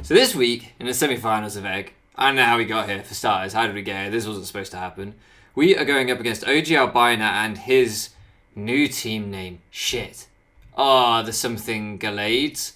So this week, in the semi-finals of Egg, I don't know how we got here, for starters. How did we get here? This wasn't supposed to happen. We are going up against OG Albina and his new team name. Shit. The something Galades.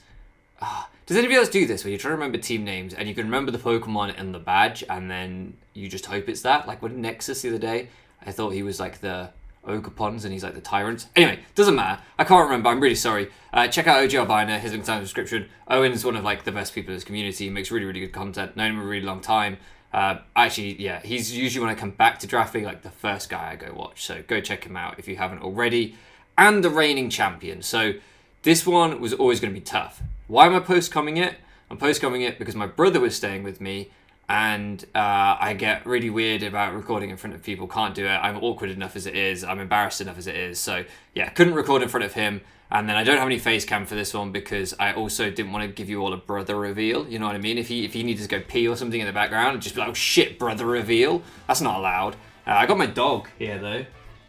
Does anybody else do this, where you try to remember team names, and you can remember the Pokemon and the badge, and then you just hope it's that? Like, with Nexus the other day, I thought he was like the Ogapons, and he's like the Tyrants. Anyway, doesn't matter. I can't remember. I'm really sorry. Check out OG Albina. His link's down in the description. Owen's one of like the best people in his community. He makes really, really good content. Known him a really long time. Actually, yeah, he's usually, when I come back to Draft League, like the first guy I go watch. So go check him out if you haven't already. And the reigning champion. So this one was always going to be tough. Why am I post-comming it? I'm post-comming it because my brother was staying with me, and I get really weird about recording in front of people. Can't do it. I'm awkward enough as it is. I'm embarrassed enough as it is. So yeah, couldn't record in front of him. And then I don't have any face cam for this one because I also didn't want to give you all a brother reveal. You know what I mean? If he needed to go pee or something in the background, just be like, oh shit, brother reveal. That's not allowed. I got my dog here though,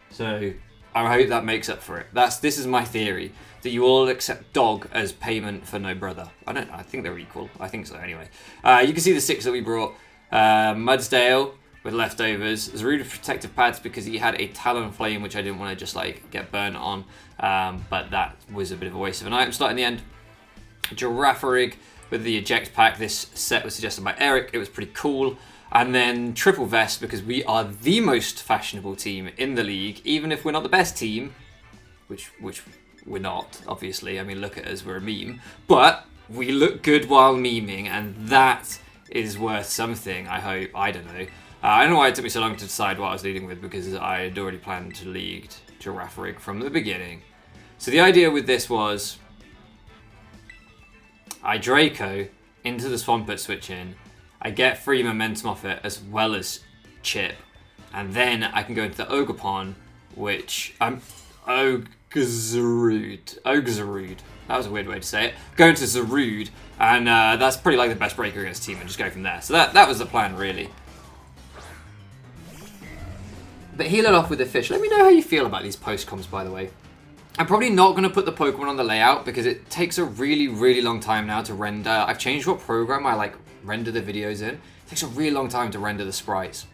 so I hope that makes up for it. This is my theory, that you all accept dog as payment for no brother. I don't know. I think they're equal. I think so anyway. You can see the 6 that we brought. Mudsdale with leftovers. Zarude with protective pads because he had a Talonflame, which I didn't want to just like get burnt on. But that was a bit of a waste of an item slot in the end. Girafarig with the eject pack. This set was suggested by Eric. It was pretty cool. And then triple vest because we are the most fashionable team in the league, even if we're not the best team, which we're not, obviously. I mean, look at us, we're a meme. But we look good while memeing, and that is worth something, I hope. I don't know. I don't know why it took me so long to decide what I was leading with, because I had already planned to lead Girafarig from the beginning. So the idea with this was I Draco into the Swampert switch in, I get free momentum off it as well as chip, and then I can go into the Ogapon, which I'm Zarude. That was a weird way to say it. Go into Zarude, and that's pretty like the best breaker against team, and just go from there. So that was the plan, really. But heal it off with the fish. Let me know how you feel about these post-coms, by the way. I'm probably not going to put the Pokemon on the layout because it takes a really, really long time now to render. I've changed what program I like render the videos in. It takes a really long time to render the sprites.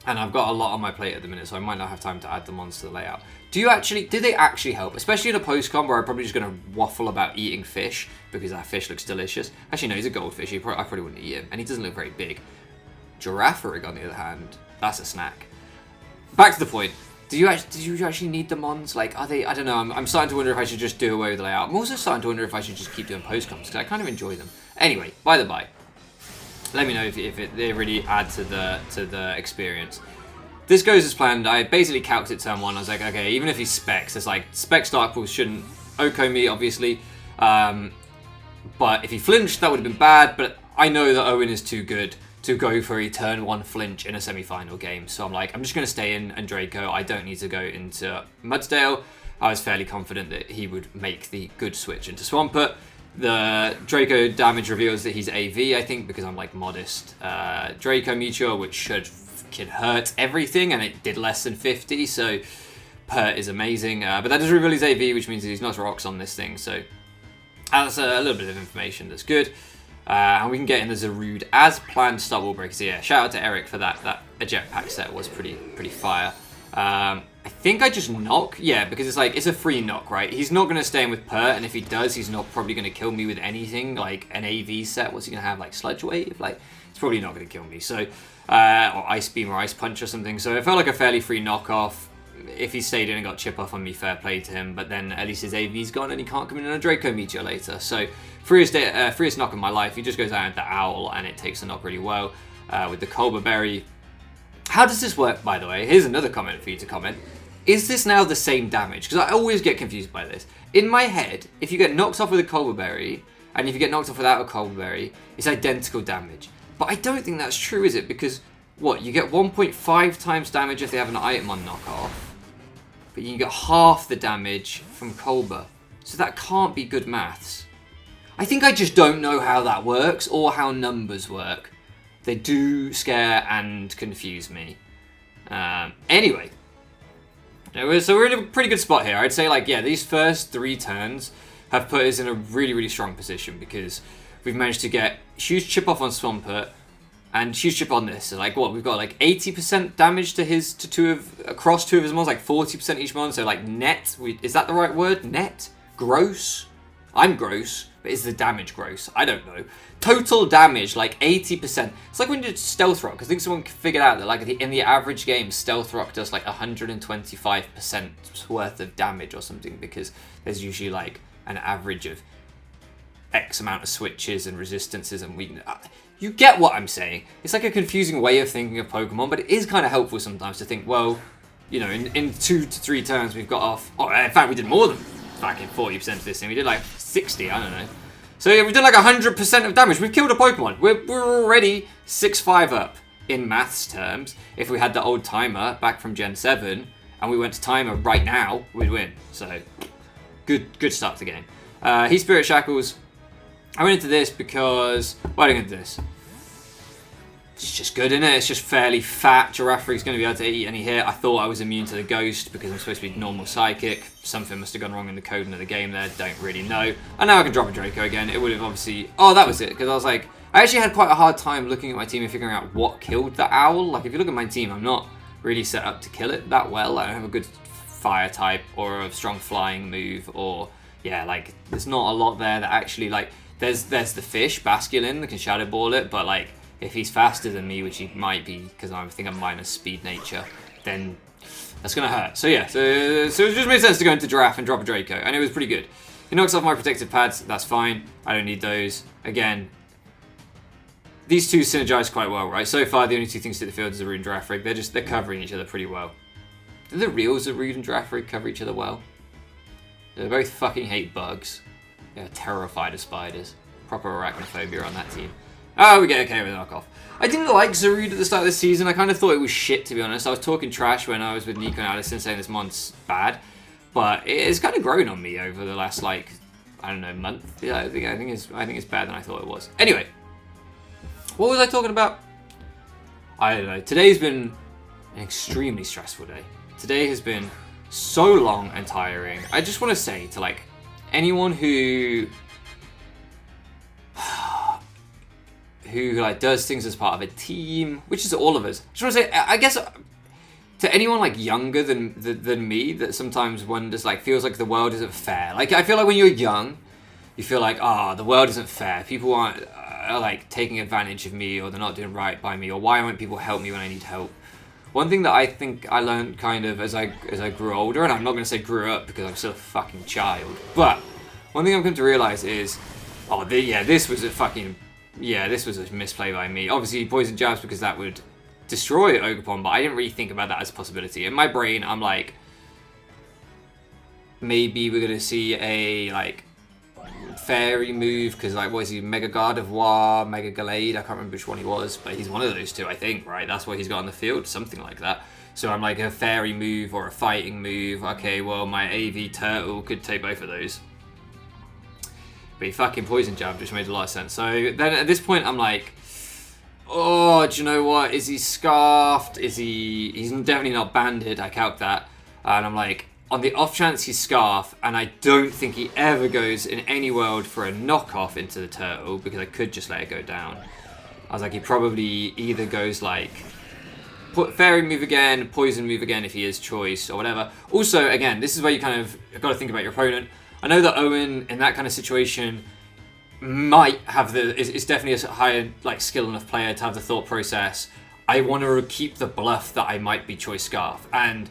And I've got a lot on my plate at the minute, so I might not have time to add them onto the layout. Do they actually help? Especially in a post-com where I'm probably just going to waffle about eating fish because that fish looks delicious. Actually, no, he's a goldfish. I probably wouldn't eat him. And he doesn't look very big. Girafarig, on the other hand, that's a snack. Back to the point. Did you actually need the mons? Like, are they? I don't know. I'm starting to wonder if I should just do away with the layout. I'm also starting to wonder if I should just keep doing post-coms because I kind of enjoy them. Anyway, by the by, let me know if they really add to the experience. This goes as planned. I basically calced it turn 1. I was like, okay, even if he specs, it's like specs Dark Pulse shouldn't Oko me, obviously. But if he flinched, that would have been bad. But I know that Owen is too good to go for a turn 1 flinch in a semi-final game. So I'm like, I'm just going to stay in and Draco. I don't need to go into Mudsdale. I was fairly confident that he would make the good switch into Swampert. The Draco damage reveals that he's AV, I think, because I'm like modest. Draco Meteor, which should hurt everything, and it did less than 50, so Pert is amazing. But that does reveal his AV, which means he's not rocks on this thing, so that's a little bit of information that's good. And we can get in the Zarude as planned to start Wall Breakers. So yeah, shout out to Eric for that. A jetpack set was pretty fire. I think I just knock, yeah, because it's a free knock, right? He's not going to stay in with Pert, and if he does, he's not probably going to kill me with anything, like an AV set. What's he going to have, like Sludge Wave? Like, it's probably not going to kill me, so, or Ice Beam or Ice Punch or something, so it felt like a fairly free knockoff. If he stayed in and got chip off on me, fair play to him, but then at least his AV's gone and he can't come in on a Draco Meteor later, so freest knock of my life. He just goes out into the Owl, and it takes the knock really well, with the Colbur Berry. How does this work, by the way? Here's another comment for you to comment. Is this now the same damage? Because I always get confused by this. In my head, if you get knocked off with a Colbur Berry, and if you get knocked off without a Colbur Berry, it's identical damage. But I don't think that's true, is it? Because, what, you get 1.5 times damage if they have an item on knockoff, but you get half the damage from Colbur. So that can't be good maths. I think I just don't know how that works, or how numbers work. They do scare and confuse me. Anyway. So we're in a pretty good spot here. I'd say, like, yeah, these first 3 turns have put us in a really, really strong position because we've managed to get huge chip off on Swampert and huge chip on this. So like what we've got like 80% damage to across two of his mons, like 40% each mon. So like net, is that the right word? Net? Gross? I'm gross, but is the damage gross? I don't know. Total damage, like 80%. It's like when you stealth rock. I think someone figured out that like in the average game, stealth rock does like 125% worth of damage or something, because there's usually like an average of X amount of switches and resistances and weakness. You get what I'm saying. It's like a confusing way of thinking of Pokemon, but it is kind of helpful sometimes to think, well, you know, in 2 to 3 turns we've got off. Oh, in fact, we did more than fucking 40% of this thing. We did like 60, I don't know. So yeah, we've done like 100% of damage. We've killed a Pokemon. We're already 6-5 up in maths terms. If we had the old timer back from Gen 7 and we went to timer right now, we'd win. So good start to the game. Heat Spirit Shackles. I went into this because... Why did I go into this? It's just good, isn't it? It's just fairly fat. Giraffreak's going to be able to eat any hit. I thought I was immune to the Ghost because I'm supposed to be normal Psychic. Something must have gone wrong in the coding of the game there. Don't really know. And now I can drop a Draco again. It would have obviously... Oh, that was it. Because I was like... I actually had quite a hard time looking at my team and figuring out what killed the Owl. Like, if you look at my team, I'm not really set up to kill it that well. I don't have a good Fire type or a strong flying move or... Yeah, like, there's not a lot there that actually, like... There's the fish, Basculin, that can Shadow Ball it, but, like, if he's faster than me, which he might be, because I think I'm minus speed nature, then that's going to hurt. So, yeah, so it just made sense to go into Giraffe and drop a Draco, and it was pretty good. He knocks off my protective pads, that's fine. I don't need those. Again, these two synergize quite well, right? So far, the only two things to the field is Zarude and Giraffrig. They're covering each other pretty well. Do the real Zarude and Giraffrig cover each other well? They both fucking hate bugs. They're terrified of spiders. Proper arachnophobia on that team. Oh, we get okay with knockoff. I didn't like Zarude at the start of the season. I kind of thought it was shit, to be honest. I was talking trash when I was with Nico and Allison saying this mon's bad. But it's kind of grown on me over the last, like, I don't know, month. Yeah, I think it's better than I thought it was. Anyway. What was I talking about? I don't know. Today's been an extremely stressful day. Today has been so long and tiring. I just want to say to, like, anyone who like does things as part of a team, which is all of us. I just want to say, I guess, to anyone like younger than me that sometimes wonders, like, feels like the world isn't fair. Like, I feel like when you're young, you feel like, the world isn't fair. People aren't like taking advantage of me, or they're not doing right by me, or why won't people help me when I need help? One thing that I think I learned kind of as I grew older, and I'm not going to say grew up because I'm still a fucking child, but one thing I've come to realize is, this was a misplay by me. Obviously, poison jabs because that would destroy Ogerpon, but I didn't really think about that as a possibility. In my brain, I'm like, maybe we're going to see a, like, fairy move, because, like, what is he, Mega Gardevoir, Mega Gallade, I can't remember which one he was, but he's one of those two, I think, right? That's what he's got on the field, something like that. So I'm like, a fairy move or a fighting move. Okay, well, my AV Turtle could take both of those. But he fucking poison jab, which made a lot of sense. So then at this point, I'm like, oh, do you know what? Is he scarfed? He's definitely not banded. I calc that. And I'm like, on the off chance he's scarf, and I don't think he ever goes in any world for a knockoff into the turtle, because I could just let it go down. I was like, he probably either goes like, fairy move again, poison move again if he is choice, or whatever. Also, again, this is where you kind of got to think about your opponent. I know that Owen, in that kind of situation, might have is definitely a higher, like, skill enough player to have the thought process, I want to keep the bluff that I might be choice scarf. And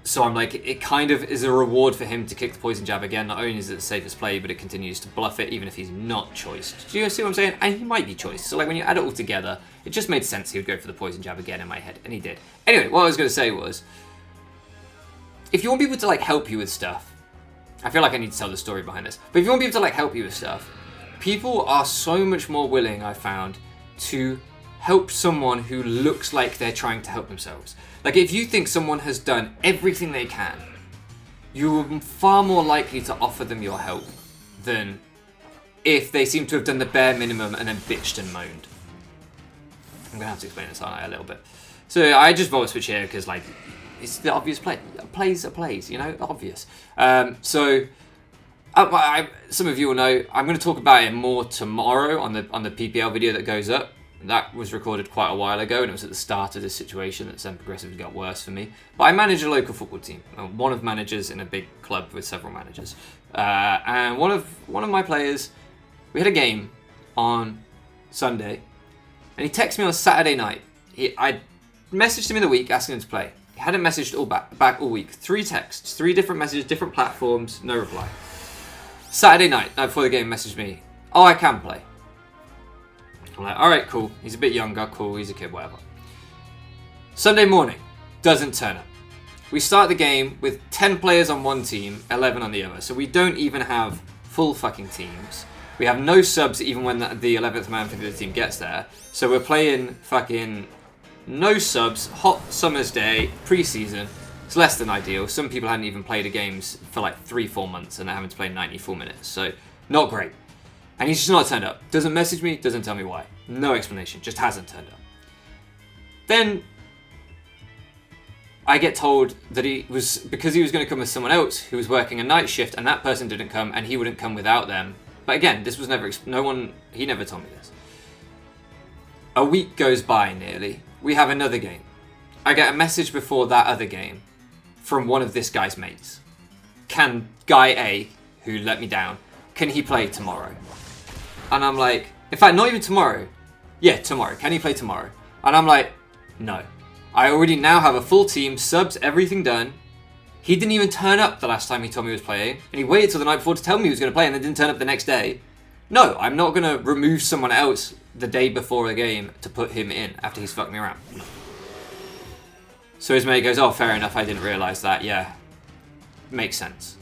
so I'm like, it kind of is a reward for him to kick the poison jab again. Not only is it the safest play, but it continues to bluff it even if he's not choiced. Do you see what I'm saying? And he might be choiced. So, like, when you add it all together, it just made sense he would go for the poison jab again in my head. And he did. Anyway, what I was going to say was, if you want people to, like, help you with stuff, I feel like I need to tell the story behind this. But if you want people to, like, help you with stuff, people are so much more willing, I found, to help someone who looks like they're trying to help themselves. Like, if you think someone has done everything they can, you're far more likely to offer them your help than if they seem to have done the bare minimum and then bitched and moaned. I'm going to have to explain this, aren't I, a little bit. So I just vote switch here because, like, it's the obvious play. Plays are plays, you know, obvious. So Some of you will know I'm going to talk about it more tomorrow on the PPL video that goes up. That was recorded quite a while ago, and it was at the start of this situation that then progressively got worse for me. But I manage a local football team. I'm one of managers in a big club with several managers. And one of my players, we had a game on Sunday, and he texted me on Saturday night. I messaged him in the week asking him to play. He hadn't messaged back all week. 3 texts, 3 different messages, different platforms, no reply. Saturday night before the game, messaged me, "Oh, I can play." I'm like, alright, cool. He's a bit younger, cool, he's a kid, whatever. Sunday morning, doesn't turn up. We start the game with 10 players on one team, 11 on the other. So we don't even have full fucking teams. We have no subs even when the 11th man for the team gets there. So we're playing fucking no subs, hot summer's day, pre-season. It's less than ideal. Some people hadn't even played a games for like 3-4 months and they're having to play 94 minutes. So not great. And he's just not turned up. Doesn't message me, doesn't tell me why. No explanation, just hasn't turned up. Then I get told that because he was going to come with someone else who was working a night shift and that person didn't come and he wouldn't come without them. But again, this was never, he never told me this. A week goes by nearly. We have another game. I get a message before that other game from one of this guy's mates. Can guy A, who let me down, can he play tomorrow? And I'm like, in fact, not even tomorrow. Yeah, tomorrow. Can he play tomorrow? And I'm like, no. I already now have a full team, subs, everything done. He didn't even turn up the last time he told me he was playing. And he waited till the night before to tell me he was going to play and then didn't turn up the next day. No, I'm not going to remove someone else the day before the game to put him in after he's fucked me around. So his mate goes, oh, fair enough, I didn't realise that. Yeah, makes sense.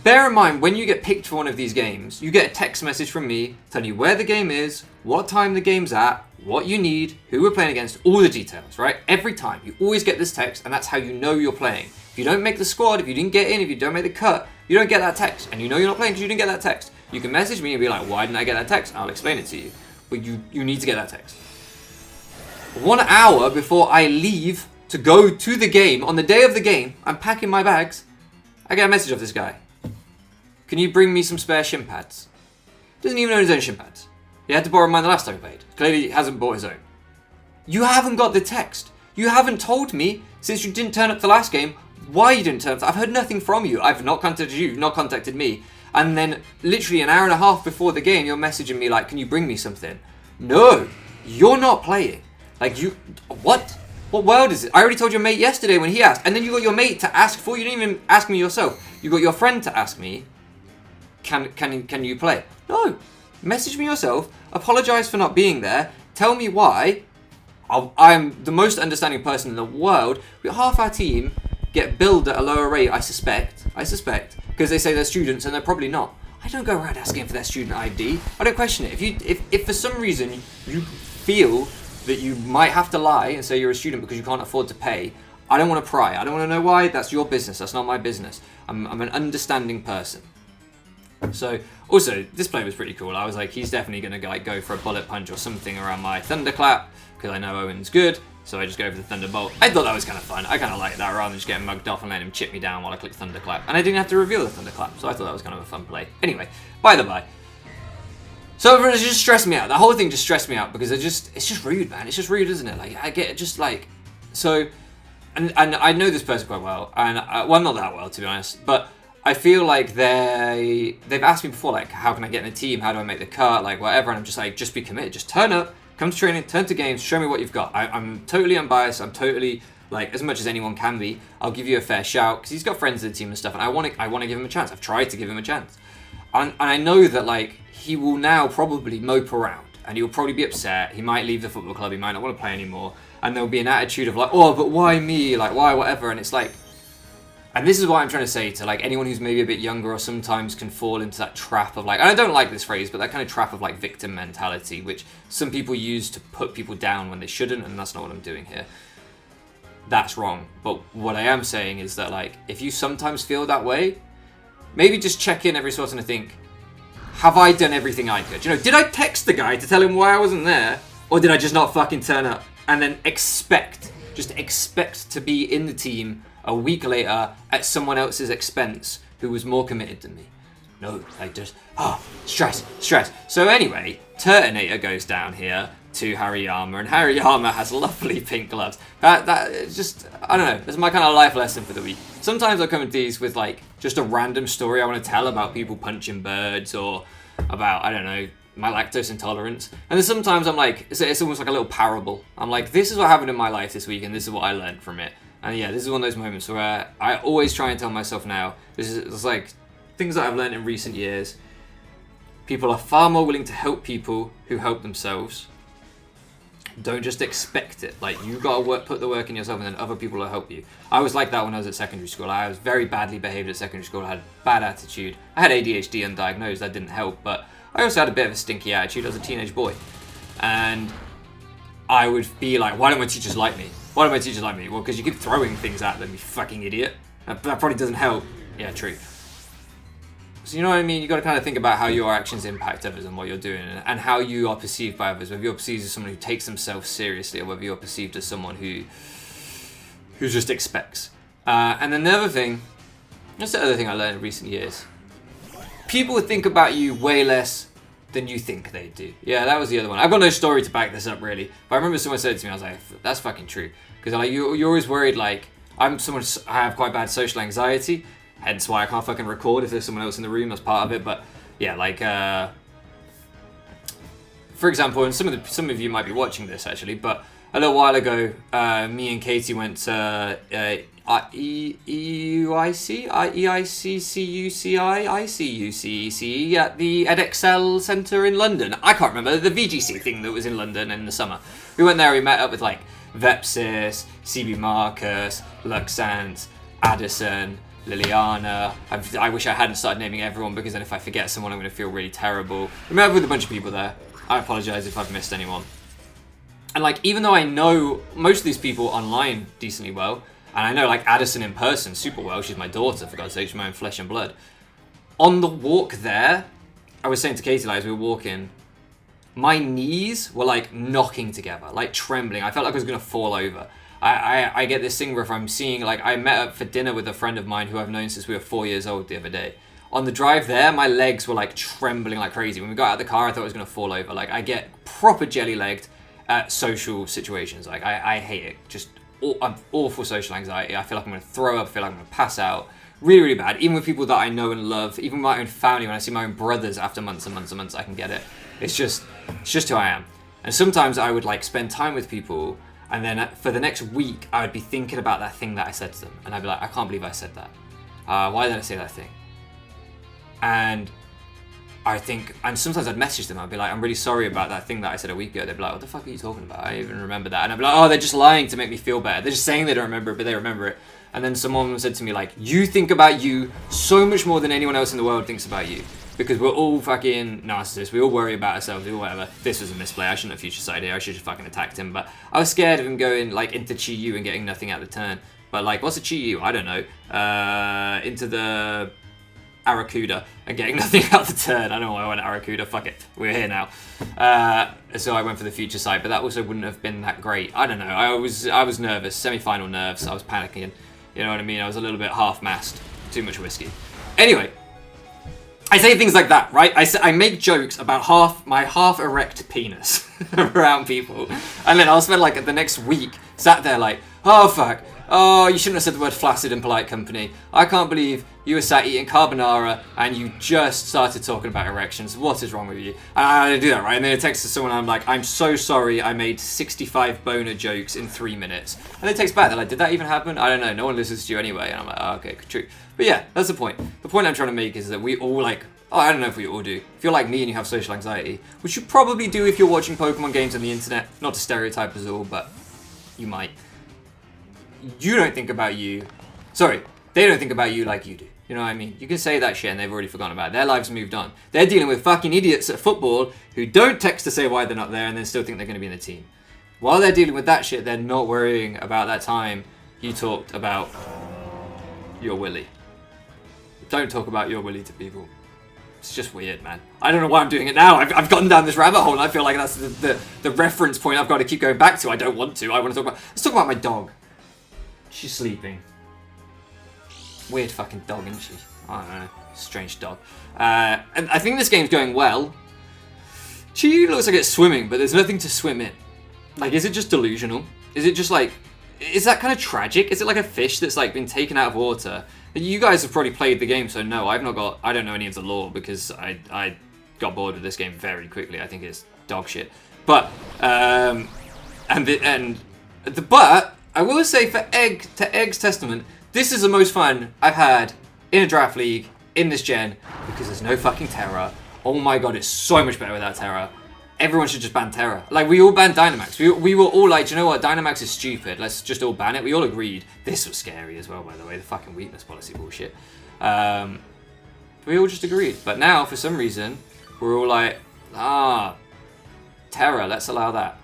Bear in mind, when you get picked for one of these games, you get a text message from me telling you where the game is, what time the game's at, what you need, who we're playing against, all the details, right? Every time. You always get this text, and that's how you know you're playing. If you don't make the squad, if you didn't get in, if you don't make the cut, you don't get that text. And you know you're not playing because you didn't get that text. You can message me and be like, why didn't I get that text? I'll explain it to you. But you need to get that text. 1 hour before I leave to go to the game, on the day of the game, I'm packing my bags, I get a message off this guy. Can you bring me some spare shin pads? Doesn't even own his own shin pads. He had to borrow mine the last time he played. Clearly he hasn't bought his own. You haven't got the text. You haven't told me, since you didn't turn up the last game, why you didn't turn up. I've heard nothing from you. I've not contacted you. You've not contacted me. And then literally an hour and a half before the game, you're messaging me like, can you bring me something? No, you're not playing. Like what? What world is it? I already told your mate yesterday when he asked. And then you got your mate to ask for, you didn't even ask me yourself. You got your friend to ask me, can you play? No. Message me yourself, apologise for not being there, tell me why. I'm the most understanding person in the world. Half our team get billed at a lower rate, I suspect, because they say they're students and they're probably not. I don't go around asking for their student ID. I don't question it. If for some reason you feel that you might have to lie and say you're a student because you can't afford to pay, I don't want to pry. I don't want to know why. That's your business. That's not my business. I'm an understanding person. So, also, this play was pretty cool. I was like, he's definitely going to go for a bullet punch or something around my thunderclap, because I know Owen's good, so I just go for the thunderbolt. I thought that was kind of fun. I kind of liked that, rather than just getting mugged off and letting him chip me down while I click thunderclap. And I didn't have to reveal the thunderclap, so I thought that was kind of a fun play. Anyway, by the by. So it just stressed me out. The whole thing just stressed me out, because it's just rude, man. It's just rude, isn't it? Like, I get just like, so, and I know this person quite well, and, well, not that well, to be honest, but I feel like they've asked me before, like, how can I get in the team? How do I make the cut? Like, whatever. And I'm just like, just be committed. Just turn up, come to training, turn to games, show me what you've got. I'm totally unbiased. I'm totally, like, as much as anyone can be. I'll give you a fair shout, because he's got friends in the team and stuff, and I want to give him a chance. I've tried to give him a chance. And I know that, like, he will now probably mope around, and he'll probably be upset. He might leave the football club. He might not want to play anymore. And there'll be an attitude of, like, oh, but why me? Like, why whatever? And it's like, and this is what I'm trying to say to, like, anyone who's maybe a bit younger or sometimes can fall into that trap of, like, and I don't like this phrase, but that kind of trap of, like, victim mentality, which some people use to put people down when they shouldn't, and that's not what I'm doing here. That's wrong. But what I am saying is that, like, if you sometimes feel that way, maybe just check in every so often and think, have I done everything I could? You know, did I text the guy to tell him why I wasn't there? Or did I just not fucking turn up? And then just expect to be in the team a week later at someone else's expense who was more committed than me. No, like just, stress. So anyway, Turtonator goes down here to Hariyama, and Hariyama has lovely pink gloves. That just, I don't know, that's my kind of life lesson for the week. Sometimes I come into these with like just a random story I want to tell about people punching birds, or about, I don't know, my lactose intolerance. And then sometimes I'm like, it's almost like a little parable. I'm like, this is what happened in my life this week, and this is what I learned from it. And yeah, this is one of those moments where I always try and tell myself now, it's like things that I've learned in recent years. People are far more willing to help people who help themselves. Don't just expect it. Like, you gotta put the work in yourself, and then other people will help you. I was like that when I was at secondary school. I was very badly behaved at secondary school. I had a bad attitude. I had ADHD undiagnosed. That didn't help, but I also had a bit of a stinky attitude as a teenage boy. And I would be like, why don't my teachers like me? Why don't my teachers like me? Well, because you keep throwing things at them, you fucking idiot. That probably doesn't help. Yeah, true. So you know what I mean? You got to kind of think about how your actions impact others and what you're doing, and how you are perceived by others. Whether you're perceived as someone who takes themselves seriously, or whether you're perceived as someone who just expects. And then the other thing, that's the other thing I learned in recent years. People think about you way less than you think they do. Yeah, that was the other one. I've got no story to back this up really, but I remember someone said it to me. I was like, that's fucking true. Because like you're always worried. Like I have quite bad social anxiety. Hence why I can't fucking record if there's someone else in the room. That's part of it. But yeah, like for example, and some of you might be watching this actually, but a little while ago, me and Katie went to EICCUCI at the EdXL Centre in London. I can't remember, the VGC thing that was in London in the summer. We went there, we met up with like Vepsis, CB Marcus, Luxant, Addison, Liliana. I wish I hadn't started naming everyone, because then if I forget someone I'm going to feel really terrible. We met up with a bunch of people there. I apologise if I've missed anyone. And like, even though I know most of these people online decently well, and I know like Addison in person super well, she's my daughter, for God's sake, she's my own flesh and blood. On the walk there, I was saying to Katie, like, as we were walking, my knees were like knocking together, like trembling. I felt like I was going to fall over. I get this thing where if I'm seeing, like, I met up for dinner with a friend of mine who I've known since we were 4 years old the other day. On the drive there, my legs were like trembling like crazy. When we got out of the car, I thought I was going to fall over. Like, I get proper jelly-legged at social situations. Like, I hate it. Just I'm awful social anxiety. I feel like I'm going to throw up. I feel like I'm going to pass out. Really, really bad. Even with people that I know and love, even my own family, when I see my own brothers after months and months and months, I can get it. It's just who I am. And sometimes I would like spend time with people, and then for the next week, I would be thinking about that thing that I said to them. And I'd be like, I can't believe I said that. Why did I say that thing? And sometimes I'd message them. I'd be like, I'm really sorry about that thing that I said a week ago. They'd be like, what the fuck are you talking about? I even remember that. And I'd be like, oh, they're just lying to make me feel better. They're just saying they don't remember it, but they remember it. And then someone said to me, like, you think about you so much more than anyone else in the world thinks about you. Because we're all fucking narcissists. We all worry about ourselves. We all whatever. This was a misplay. I shouldn't have future side here. I should have fucking attacked him. But I was scared of him going like into Chi Yu and getting nothing out of the turn. But like, what's a Chi Yu? I don't know. Into the Arakuda and getting nothing out of the turn. I don't know why I went Arakuda. Fuck it. We're here now. So I went for the future side. But that also wouldn't have been that great. I don't know. I was nervous. Semi-final nerves. I was panicking. You know what I mean? I was a little bit half-mast. Too much whiskey. Anyway. I say things like that, right? I make jokes about my half-erect penis around people. And then I'll spend like the next week sat there like, oh fuck, oh you shouldn't have said the word flaccid in polite company. I can't believe you were sat eating carbonara and you just started talking about erections. What is wrong with you? And I do that, right? And then I text to someone and I'm like, I'm so sorry I made 65 boner jokes in 3 minutes. And they text back, they're like, did that even happen? I don't know, no one listens to you anyway. And I'm like, oh, okay, true. But yeah, that's the point. The point I'm trying to make is that we all like, I don't know if we all do. If you're like me and you have social anxiety, which you probably do if you're watching Pokemon games on the internet, not to stereotype us all, but you might. You don't think about you. Sorry, they don't think about you like you do. You know what I mean? You can say that shit and they've already forgotten about it. Their lives moved on. They're dealing with fucking idiots at football who don't text to say why they're not there and then still think they're going to be in the team. While they're dealing with that shit, they're not worrying about that time you talked about your willy. Don't talk about your willy to people. It's just weird, man. I don't know why I'm doing it now. I've gotten down this rabbit hole and I feel like that's the reference point I've got to keep going back to. I don't want to. I want to talk about... Let's talk about my dog. She's sleeping. Weird fucking dog, isn't she? I don't know. Strange dog. And I think this game's going well. Chi looks like it's swimming, but there's nothing to swim in. Like, is it just delusional? Is it just like... Is that kind of tragic? Is it like a fish that's like been taken out of water? You guys have probably played the game, so no, I don't know any of the lore because I got bored with this game very quickly. I think it's dog shit. But but I will say for Egg's testament, this is the most fun I've had in a draft league in this gen because there's no fucking Terra. Oh my god, it's so much better without Terra. Everyone should just ban Terra. Like, we all banned Dynamax. We were all like, do you know what? Dynamax is stupid. Let's just all ban it. We all agreed. This was scary as well, by the way. The fucking weakness policy bullshit. We all just agreed. But now, for some reason, we're all like, Terra, let's allow that.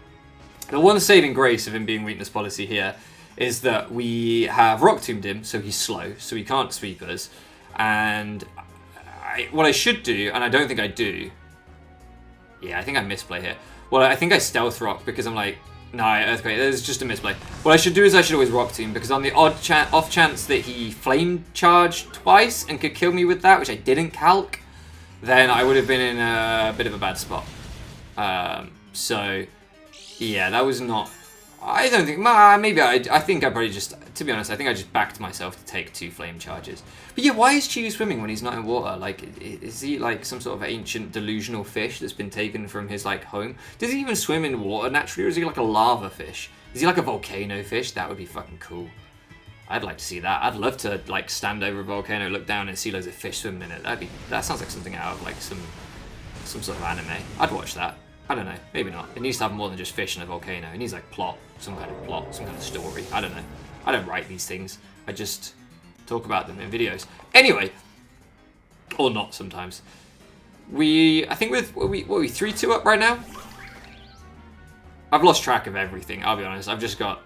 The one saving grace of him being weakness policy here is that we have Rock Tombed him, so he's slow, so he can't sweep us. And what I should do, and I don't think I do... Yeah, I think I misplay here. Well, I think I Stealth Rock because I'm like, no, Earthquake, there's just a misplay. What I should do is I should always Rock Tomb because on the off chance that he Flame Charged twice and could kill me with that, which I didn't calc, then I would have been in a bit of a bad spot. So, yeah, that was not... I don't think... Maybe I think I probably just... To be honest, I think I just backed myself to take 2 flame charges. But yeah, why is Chiyu swimming when he's not in water? Like, is he like some sort of ancient delusional fish that's been taken from his like home? Does he even swim in water naturally, or is he like a lava fish? Is he like a volcano fish? That would be fucking cool. I'd like to see that. I'd love to like stand over a volcano, look down, and see loads of fish swimming in it. That sounds like something out of like some sort of anime. I'd watch that. I don't know. Maybe not. It needs to have more than just fish and a volcano. It needs like some kind of plot, some kind of story. I don't know. I don't write these things. I just talk about them in videos. Anyway, or not sometimes. I think what are we 3-2 up right now? I've lost track of everything, I'll be honest. I've just got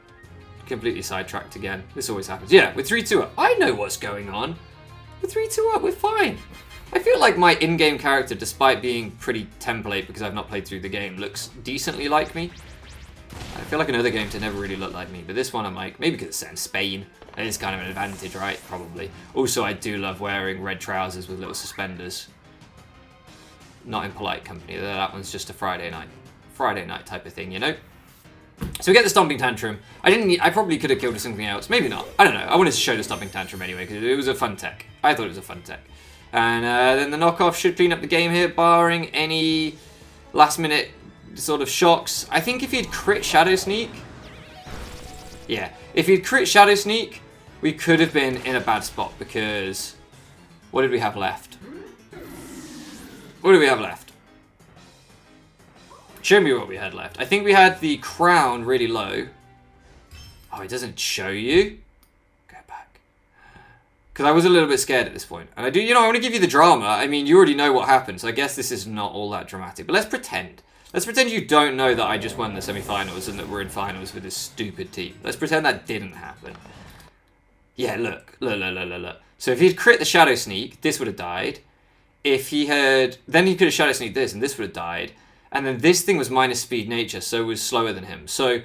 completely sidetracked again. This always happens. Yeah, we're 3-2 up. I know what's going on. We're 3-2 up, we're fine. I feel like my in-game character, despite being pretty template because I've not played through the game, looks decently like me. I feel like in other games it never really looked like me, but this one I'm like, maybe because it's set in Spain. It is kind of an advantage, right? Probably. Also, I do love wearing red trousers with little suspenders. Not in polite company. That one's just a Friday night type of thing, you know? So we get the Stomping Tantrum. I probably could have killed something else. Maybe not. I don't know. I wanted to show the Stomping Tantrum anyway, because it was a fun tech. I thought it was a fun tech. And then the knockoff should clean up the game here, barring any last minute sort of shocks. I think if he'd crit Shadow Sneak... Yeah. If he'd crit Shadow Sneak, we could have been in a bad spot, because... What did we have left? What did we have left? Show me what we had left. I think we had the crown really low. Oh, it doesn't show you? Go back. Because I was a little bit scared at this point. And I do, I want to give you the drama. I mean, you already know what happened, so I guess this is not all that dramatic. But let's pretend. Let's pretend you don't know that I just won the semi-finals and that we're in finals with this stupid team. Let's pretend that didn't happen. Yeah, look. So if he'd crit the Shadow Sneak, this would have died. If he had... Then he could have Shadow Sneaked this, and this would have died. And then this thing was minus speed nature, so it was slower than him. So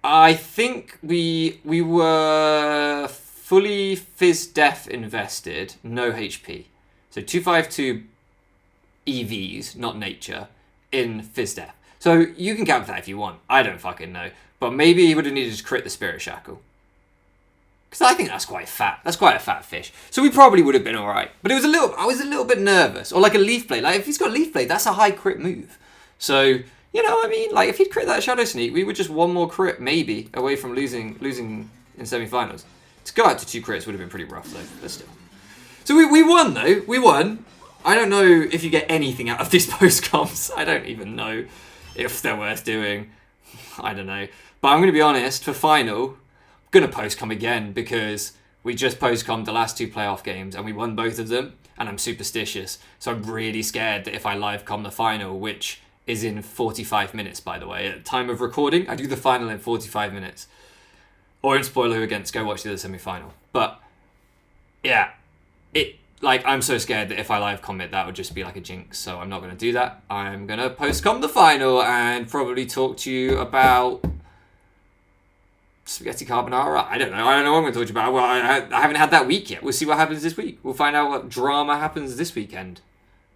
I think we were fully Fizz Def invested, no HP. So 252 EVs, not nature, in Fizz Def. So you can count that if you want. I don't fucking know. But maybe he would have needed to crit the Spirit Shackle. Because I think that's quite fat. That's quite a fat fish. So we probably would have been alright. But I was a little bit nervous. Or like a Leaf Blade. Like if he's got Leaf Blade, that's a high crit move. So, you know what I mean? Like, if he'd crit that Shadow Sneak, we were just one more crit, maybe, away from losing in semi-finals. To go out to 2 crits would have been pretty rough, though, but still. So we won, though. We won. I don't know if you get anything out of these post-comps. I don't even know if they're worth doing. I don't know. But I'm going to be honest, for final, I'm going to post-com again, because we just post-commed the last 2 playoff games, and we won both of them, and I'm superstitious. So I'm really scared that if I live-com the final, which... is in 45 minutes, by the way. At the time of recording, I do the final in 45 minutes. Or in spoiler who against, go watch the other semi-final. But, yeah, I'm so scared that if I live comment, that would just be like a jinx, so I'm not going to do that. I'm going to post-com the final and probably talk to you about spaghetti carbonara. I don't know what I'm going to talk to you about. Well, I haven't had that week yet. We'll see what happens this week. We'll find out what drama happens this weekend.